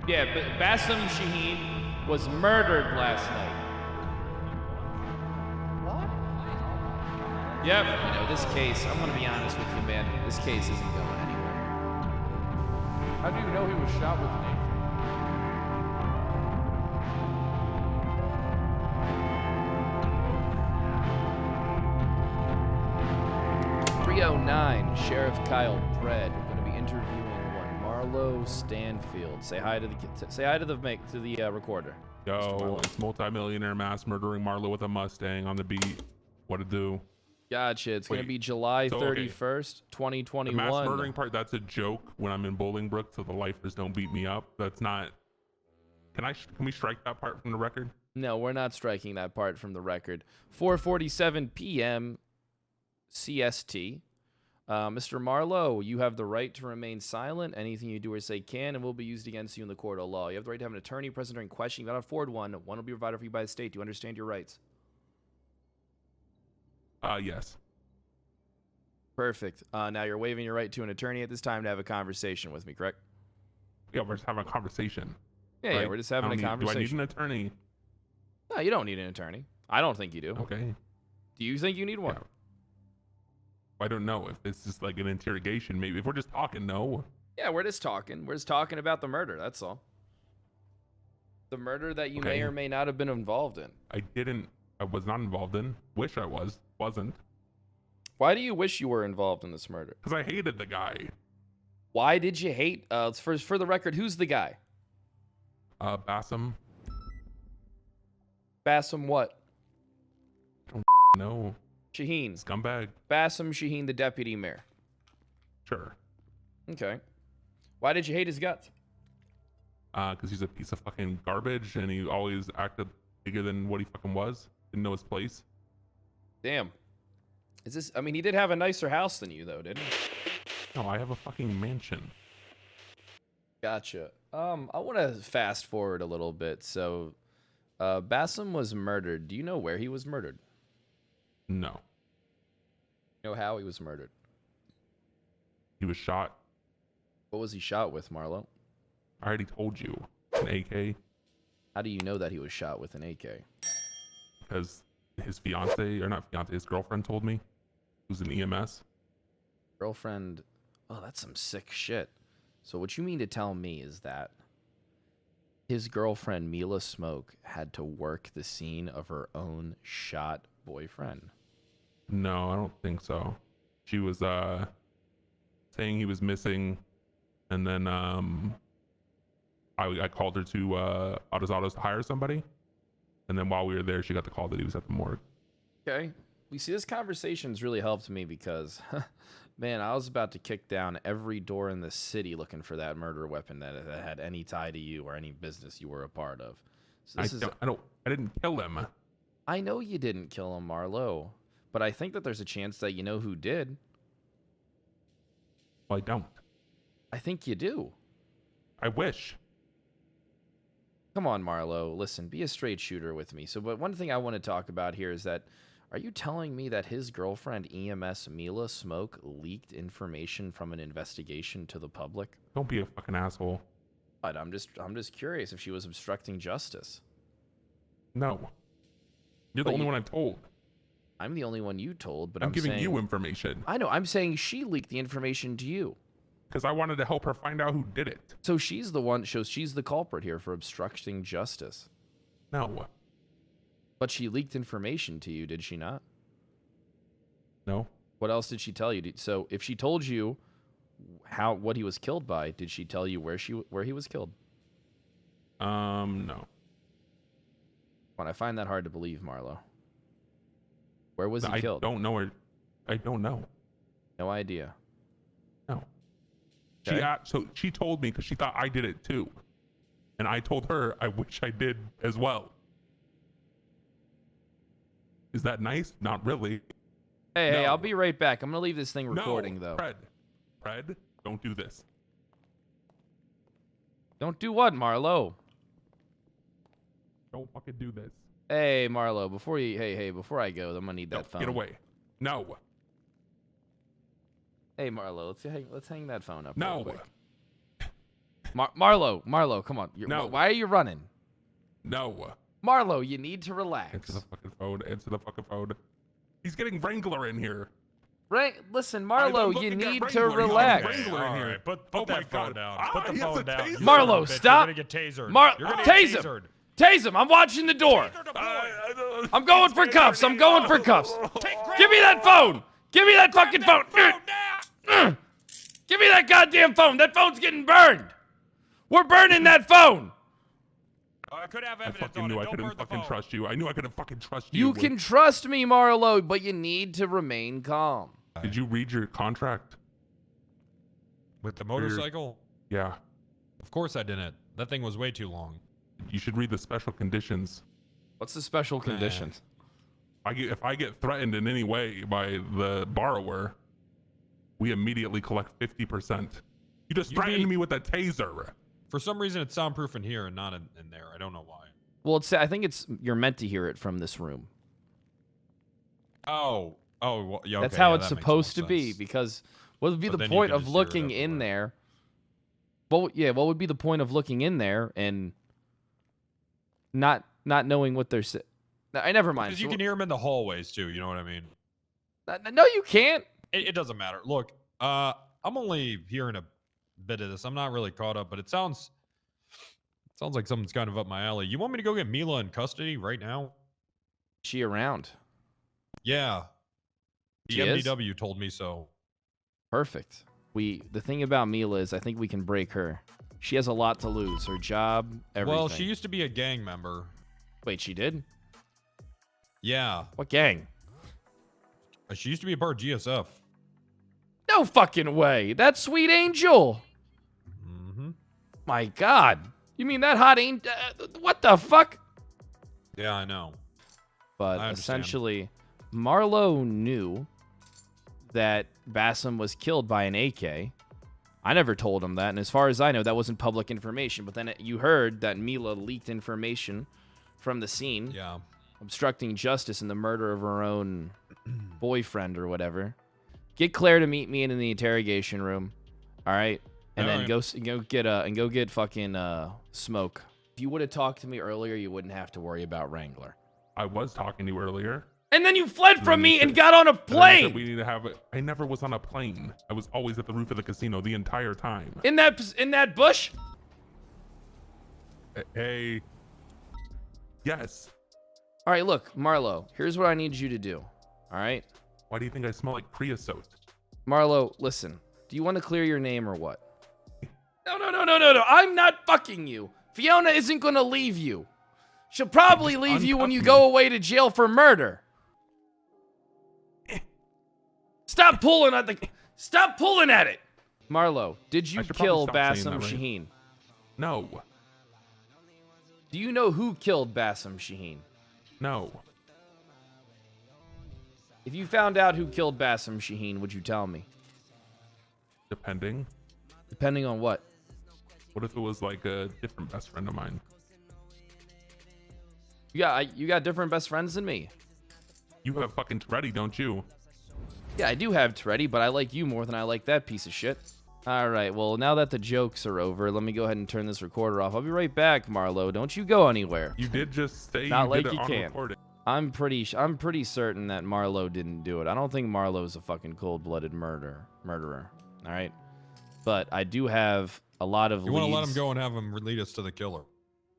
Yeah, but Bassem Shaheen was murdered last night. What? Yep. You know, this case, I'm going to be honest with you, man. This case isn't going anywhere. How do you know he was shot with an AK? 309, Sheriff Kyle Pred. We're going to be interviewing one Marlo Stanfield. Say hi to the recorder. Yo, it's multi-millionaire mass murdering Marlo with a Mustang on the beat. What to do? Gotcha. It's going to be July 31st, 2021. The mass murdering part, that's a joke when I'm in Bolingbrook, so the lifers don't beat me up. That's not... Can we strike that part from the record? No, we're not striking that part from the record. 4:47 p.m. CST. Mr. Marlowe, you have the right to remain silent. Anything you do or say can and will be used against you in the court of law. You have the right to have an attorney present during questioning. You cannot afford one. One will be provided for you by the state. Do you understand your rights? Yes. Perfect. Now you're waiving your right to an attorney at this time to have a conversation with me, correct? Yeah, we're just having a conversation. Yeah, right? yeah, we're just having a conversation. Do I need an attorney? No, you don't need an attorney. I don't think you do. Okay. Do you think you need one? Yeah. I don't know if this is like an interrogation. Maybe if we're just talking, no. Yeah, we're just talking. We're just talking about the murder. That's all. The murder that you may or may not have been involved in. I was not involved in. Wish I was. Wasn't. Why do you wish you were involved in this murder? Because I hated the guy. Why did you hate? For the record, who's the guy? Bassem. Bassem what? No. Shaheen. Scumbag. Bassem Shaheen, the deputy mayor. Sure. Okay. Why did you hate his guts? Because he's a piece of fucking garbage and he always acted bigger than what he fucking was. Didn't know his place. Damn. Is this? I mean, he did have a nicer house than you, though, didn't he? No, I have a fucking mansion. Gotcha. I want to fast forward a little bit. So, Bassem was murdered. Do you know where he was murdered? No. You know how he was murdered? He was shot. What was he shot with, Marlo? I already told you. An AK. How do you know that he was shot with an AK? Because his fiance, or not fiance, his girlfriend told me. Who's an EMS. Girlfriend. Oh, that's some sick shit. So what you mean to tell me is that his girlfriend, Mila Smoke, had to work the scene of her own shot boyfriend? No, I don't think so. She was saying he was missing, and then I called her to Autos to hire somebody, and then while we were there, she got the call that he was at the morgue. Okay. We see this conversation's really helped me because, man, I was about to kick down every door in the city looking for that murder weapon that had any tie to you or any business you were a part of. So I didn't kill him. I know you didn't kill him, Marlo, but I think that there's a chance that you know who did. Well, I don't. I think you do. I wish. Come on, Marlo. Listen, be a straight shooter with me. But one thing I want to talk about here is that, are you telling me that his girlfriend, EMS Mila Smoke, leaked information from an investigation to the public? Don't be a fucking asshole. But I'm just curious if she was obstructing justice. No. You're the only one I told. I'm the only one you told, but I'm giving you information. I know. I'm saying she leaked the information to you. Because I wanted to help her find out who did it. So she's the one. She's the culprit here for obstructing justice. No. But she leaked information to you, did she not? No. What else did she tell you? So if she told you what he was killed by, did she tell you where he was killed? No. Well, I find that hard to believe, Marlo. Where was he killed? I don't know where. I don't know. No idea. No. Okay. So she told me because she thought I did it too, and I told her I wish I did as well. Is that nice? Not really. Hey, I'll be right back. I'm gonna leave this thing recording though. Fred, don't do this. Don't do what, Marlo? Don't fucking do this. Hey, Marlo, before I go, I'm gonna need that phone. Get away. No. Hey, Marlo, let's hang that phone up. No. Real quick. Marlo, come on. No. Why are you running? No. Marlo, you need to relax. Answer the fucking phone. Answer the fucking phone. He's getting Wrangler in here. Right? Listen, I'm Marlo, you looking at need Wrangler. to He's got relax. Wrangler in here. Put Oh my that phone God. down. Ah, Put the he has phone a down. taser. You Marlo, son of a bitch. stop. You're gonna get tasered. You're gonna Tase get him. tasered. Tase him. I'm watching the door. I'm going for cuffs. I'm going for cuffs. Give me that phone. Give me that fucking phone. Give me that goddamn phone. That phone's getting burned. We're burning that phone. I could have I evidence fucking on knew it. I Don't couldn't burn the fucking phone. trust you. I knew I couldn't fucking trust you. You can trust me, Marlo, but you need to remain calm. Did you read your contract? With the motorcycle? Yeah. Of course I didn't. That thing was way too long. You should read the special conditions. What's the special conditions? If I get threatened in any way by the borrower, we immediately collect 50%. You just threatened me with a taser. For some reason, it's soundproof in here and not in there. I don't know why. Well, I think you're meant to hear it from this room. Oh, well, yeah, That's okay, how yeah, it's that makes supposed more to be. sense. Because what would be But the then you point can of just hear it looking in everywhere. there? What would be the point of looking in there and not knowing what they're saying? Never mind. Because you can hear them in the hallways too. You know what I mean? No, you can't. It doesn't matter. Look, I'm only hearing a bit of this. I'm not really caught up, but it sounds like something's kind of up my alley. You want me to go get Mila in custody right now? She around. Yeah. The She is? MDW told me so. Perfect. The thing about Mila is I think we can break her. She has a lot to lose. Her job, everything. Well, she used to be a gang member. Wait, she did? Yeah. What gang? She used to be a part of GSF. No fucking way. That sweet angel. Mm-hmm. My God. You mean that hot angel? What the fuck? Yeah, I know. But I understand. essentially, Marlo knew that Bassam was killed by an AK. I never told him that, and as far as I know, that wasn't public information. But then you heard that Mila leaked information from the scene, Yeah. obstructing justice in the murder of her own boyfriend or whatever. Get Claire to meet me in the interrogation room, all right? And then go get fucking Smoke. If you would have talked to me earlier, you wouldn't have to worry about Wrangler. I was talking to you earlier. And then you fled from me and got on a And then you said plane. we need to have it. I never was on a plane. I was always at the roof of the casino the entire time. In that bush? Hey. Yes. All right, look, Marlo, here's what I need you to do. All right? Why do you think I smell like creosote? Marlo, listen. Do you want to clear your name or what? No. I'm not fucking you. Fiona isn't going to leave you. She'll probably leave you when you go away to jail for murder. Stop pulling at it. Marlo, did you I should probably kill stop saying Bassam that, right? Shaheen? No. Do you know who killed Bassam Shaheen? No. If you found out who killed Bassam Shaheen, would you tell me? Depending. Depending on what? What if it was like a different best friend of mine? You got different best friends than me. You have fucking Tourette, don't you? Yeah, I do have Tourette, but I like you more than I like that piece of shit. All right, well, now that the jokes are over, let me go ahead and turn this recorder off. I'll be right back, Marlo. Don't you go anywhere. You did just say Not you like did it you on can. recording. I'm pretty certain that Marlo didn't do it. I don't think Marlo's a fucking cold-blooded murderer. All right, but I do have a lot of You leads. want to let him go and have him lead us to the killer?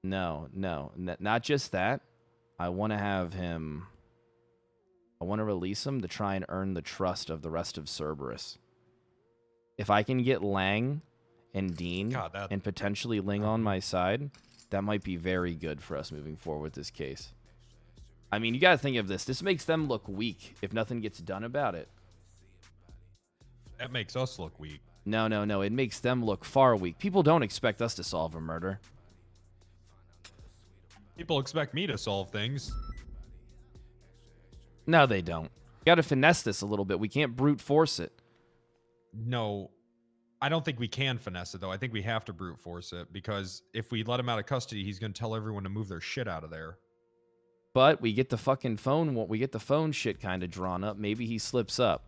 No, not just that. I want to have him. I want to release him to try and earn the trust of the rest of Cerberus. If I can get Lang and Dean and potentially Ling on my side, that might be very good for us moving forward with this case. I mean, you got to think of this. This makes them look weak if nothing gets done about it. That makes us look weak. No. It makes them look far weak. People don't expect us to solve a murder. People expect me to solve things. No, they don't. You got to finesse this a little bit. We can't brute force it. No, I don't think we can finesse it, though. I think we have to brute force it, because if we let him out of custody, he's going to tell everyone to move their shit out of there. But we get the fucking phone. We get the phone shit kind of drawn up. Maybe he slips up.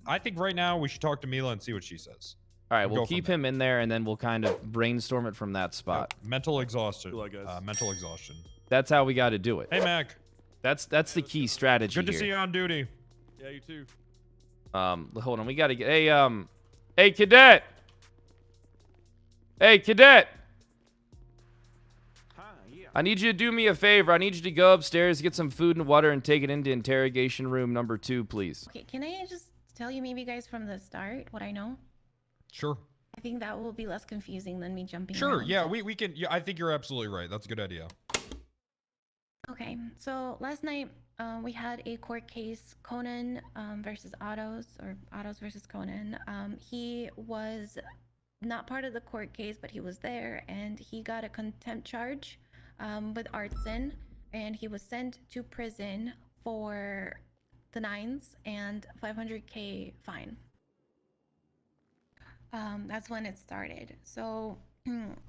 I think right now we should talk to Mila and see what she says. All right, We'll we'll go from keep there. him in there, and then we'll kind of brainstorm it from that spot. Mental exhaustion. Good luck, guys. Mental exhaustion. That's how we got to do it. Hey, Mac. That's the key strategy Good to here. see you on duty. Yeah, you too. Hold on, we got to get hey cadet. Hey cadet. I need you to do me a favor. I need you to go upstairs, get some food and water, and take it into interrogation room number 2, please. Okay, can I just tell you maybe guys from the start what I know? Sure. I think that will be less confusing than me jumping Sure. around. Yeah, we can. Yeah, I think you're absolutely right. That's a good idea. Okay, so last night we had a court case, Conan versus Otto's, or Otto's versus Conan. He was not part of the court case, but he was there, and he got a contempt charge with arson, and he was sent to prison for the 9s and $500K fine. That's when it started. So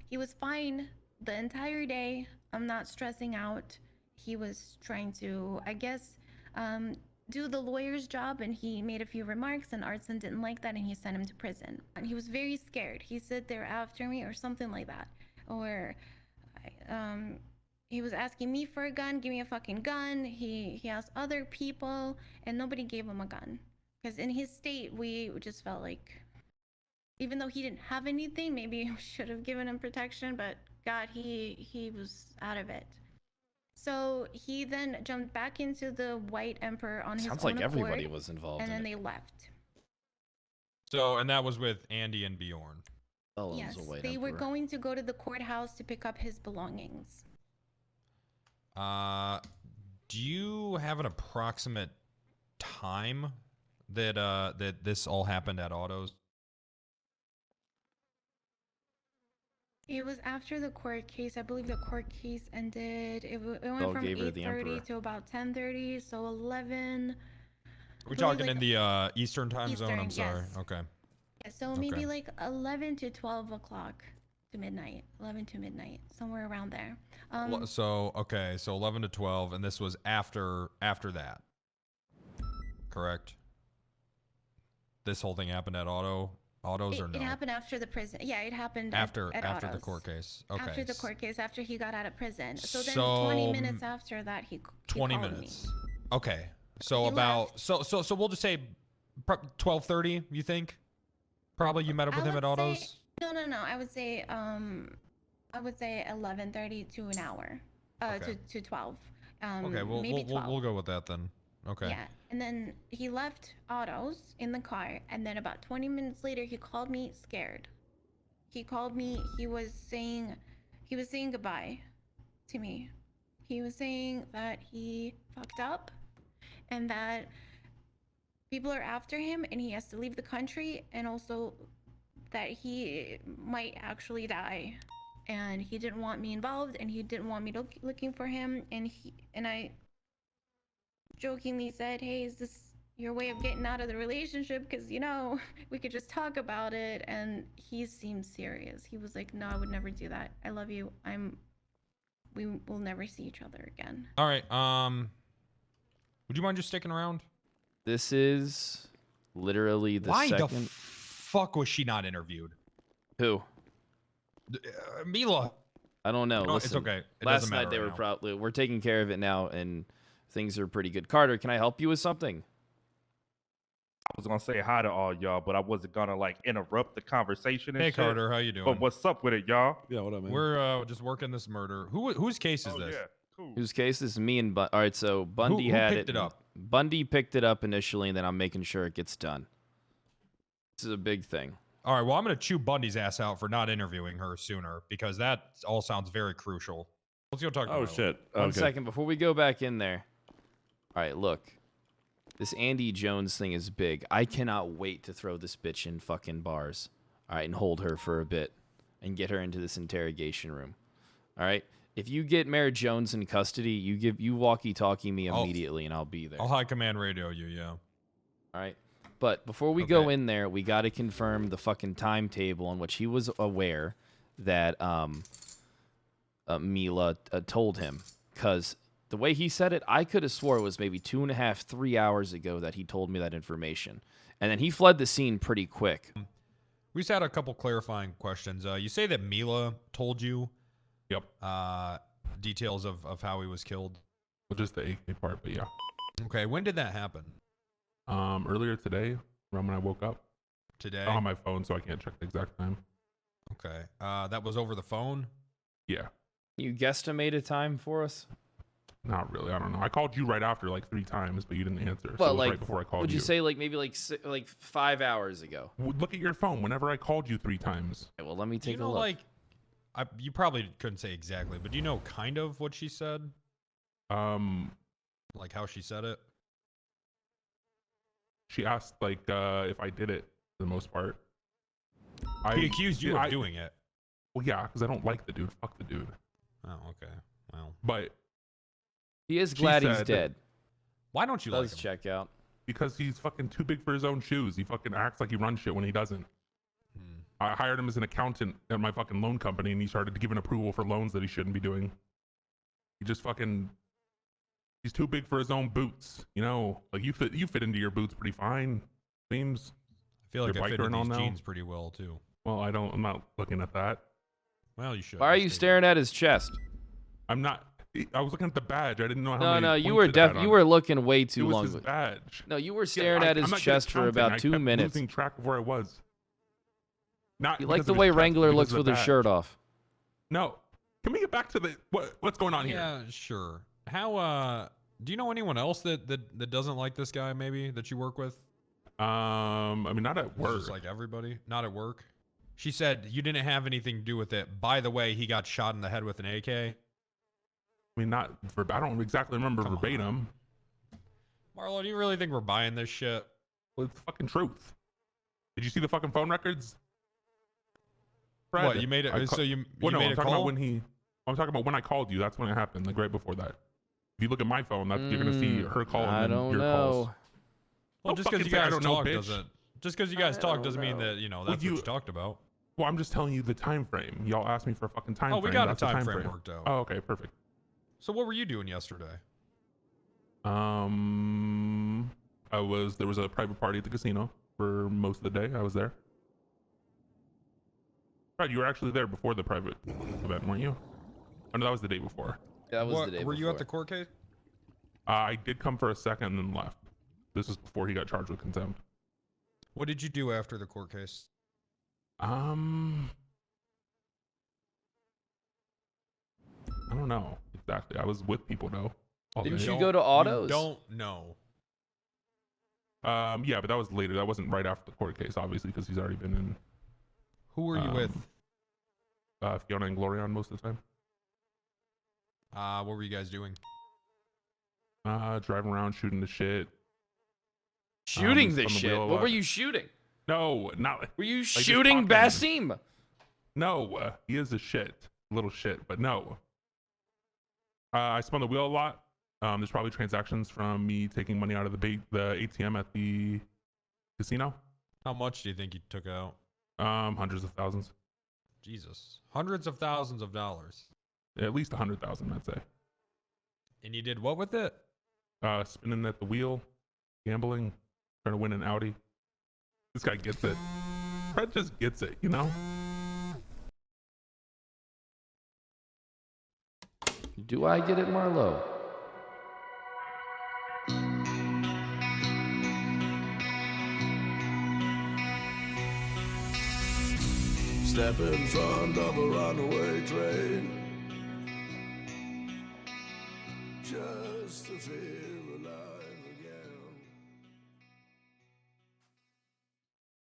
he was fine the entire day. I'm not stressing out. He was trying to, I guess, do the lawyer's job, and he made a few remarks, and Artson didn't like that, and he sent him to prison. And he was very scared. He said they're after me or something like that. Or he was asking me for a gun, give me a fucking gun. He asked other people, and nobody gave him a gun. Because in his state, we just felt like, even though he didn't have anything, maybe we should have given him protection, but God, he was out of it. So he then jumped back into the White Emperor on his own Sounds like everybody accord, was involved and in then it. they left. So, and that was with Andy and Bjorn. Ellen's Yes, a white they were emperor. going to go to the courthouse to pick up his belongings. Do you have an approximate time that that this all happened at Otto's? It was after the court case. I believe the court case ended. It went Bell from gave her the 8:30 emperor. to about 10:30, so 11. Are we believe, talking like, in the Eastern time zone? Eastern, I'm sorry. yes. Okay. Yeah, so maybe Okay. like 11 to 12 o'clock to midnight. 11 to midnight, somewhere around there. So okay, so 11 to 12, and this was after that, correct? This whole thing happened at Otto's or no? It happened after the prison. Yeah, it happened after at the Otto's. court case. Okay. After the court case, after he got out of prison. So then So, 20 minutes after that, he 20 called minutes. me. Okay. So He about left. so we'll just say 12:30. You think? Probably you met up with I him at would say- Otto's. No. I would say 11:30 to an hour. Okay. To 12. Okay, maybe 12. we'll go with that then. Okay. Yeah, and then he left Otto's in the car, and then about 20 minutes later, he called me scared. He called me. He was saying goodbye to me. He was saying that he fucked up, and that people are after him, and he has to leave the country, and also that he might actually die, and he didn't want me involved, and he didn't want me looking for him, and I jokingly said, hey, is this your way of getting out of the relationship? Because, we could just talk about it. And he seemed serious. He was like, no, I would never do that. I love you. We will never see each other again. All right. Would you mind just sticking around? This is literally the Why second. the fuck was she not interviewed? Who? Mila. I don't know. No, Listen, it's okay. It last doesn't night matter they right were now. probably. We're taking care of it now, and things are pretty good. Carter, can I help you with something? I was gonna say hi to all y'all, but I wasn't gonna interrupt the conversation. And Hey shit. Carter, how you doing? But what's up with it, y'all? Yeah, what up, man? We're just working this murder. Whose case is Oh this? yeah, cool. Whose case? This is me and All right, so Bundy who had picked it up? Bundy picked it up initially, and then I'm making sure it gets done. This is a big thing. All right. Well, I'm gonna chew Bundy's ass out for not interviewing her sooner because that all sounds very crucial. Let's go talk. to Oh Milo. shit. One Okay. second before we go back in there. All right, look. This Andy Jones thing is big. I cannot wait to throw this bitch in fucking bars. All right, and hold her for a bit and get her into this interrogation room. All right? If you get Mayor Jones in custody, you walkie-talkie me immediately and I'll be there. I'll high command radio you. Yeah. All right? But before we go Okay. in there, we got to confirm the fucking timetable on which he was aware that Mila told him. Because the way he said it, I could have swore it was maybe 2.5, 3 hours ago that he told me that information. And then he fled the scene pretty quick. We just had a couple clarifying questions. You say that Mila told you Yep. details of how he was killed. Well, just the AK part, but yeah. Okay, when did that happen? Earlier today, around when I woke up. Today? I don't have my phone, so I can't check the exact time. Okay. That was over the phone? Yeah. You guesstimate a time for us? Not really. I don't know. I called you right after like 3 times, but you didn't answer. So Well, it was like, right before I called would you you. say like maybe like 5 hours ago? Look at your phone. Whenever I called you 3 times. Okay, well, let me Do you take a know, look. like, you probably couldn't say exactly, but do you know kind of what she said? Like how she said it? She asked like if I did it for the most part. He accused you of doing it. Well, yeah, because I don't like the dude. Fuck the dude. Oh, okay. Well, But He is she glad he's said- dead. why don't you like Does him? check out. because he's fucking too big for his own shoes. He fucking acts like he runs shit when he doesn't. Hmm. I hired him as an accountant at my fucking loan company, and he started giving approval for loans that he shouldn't be doing. He just fucking, he's too big for his own boots. You know, like you fit into your boots pretty fine. Seems. I feel like Your I fit biker in and all these now? jeans pretty well, too. Well, I'm not looking at that. Well, you should. Why are Just you stay staring at his chest? I'm not. I was looking at the badge. I didn't know how No, many. no, you points were it had on you it. were looking way It too was long. his badge. No, you were Yeah, staring at his I'm not good chest for counting. about I 2 kept minutes. losing track of where I was. Not You like because the of way his chest, Wrangler because looks of the with his badge. shirt off. No. Can we get back to the what's going on here? Yeah, sure. How, do you know anyone else that doesn't like this guy, maybe, that you work with? I mean, not at It's work. just like everybody? Not at work? She said you didn't have anything to do with it. By the way, he got shot in the head with an AK. I mean, not I don't exactly remember Come on. verbatim. Marlo, do you really think we're buying this shit? Well, it's the fucking truth. Did you see the fucking phone records? Fred, What, you made it? I You well, no, made I'm a talking call? about when I'm talking about when I called you. That's when it happened, like right before that. If you look at my phone, you're gonna see her call and I then don't your know. calls. Well, Don't just because fucking you say I guys don't know, talk bitch. doesn't. Just because you guys I talk don't doesn't mean know. that that's you- what you talked about. Well, I'm just telling you the time frame. Y'all asked me for a fucking time Oh, frame. we got a That's the time frame worked out. Oh, okay, perfect. So what were you doing yesterday? There was a private party at the casino for most of the day. I was there. Right, you were actually there before the private event, weren't you? Oh, no, that was the day before. That was What, the day were you at the before. court case? I did come for a second and then left. This was before he got charged with contempt. What did you do after the court case? I don't know exactly. I was with people though. all Didn't day. you go to autos? Don't know. Yeah, but that was later. That wasn't right after the court case, obviously, because he's already been in. Who were you with? Fiona and Glorion most of the time. What were you guys doing? Driving around, shooting the shit. Shooting he's this on the shit. wheel a What were lot. you shooting? No, not. Were you just shooting talking. Basim? No, he is a little shit, but no. I spun the wheel a lot. There's probably transactions from me taking money out of the ATM at the casino. How much do you think you took out? Hundreds of thousands. Jesus. Hundreds of thousands of dollars. At least 100,000, I'd say. And you did what with it? Spinning at the wheel, gambling, trying to win an Audi. This guy gets it. Fred just gets it, you know? Do I get it, Marlo? Step in front of a runaway train, just to feel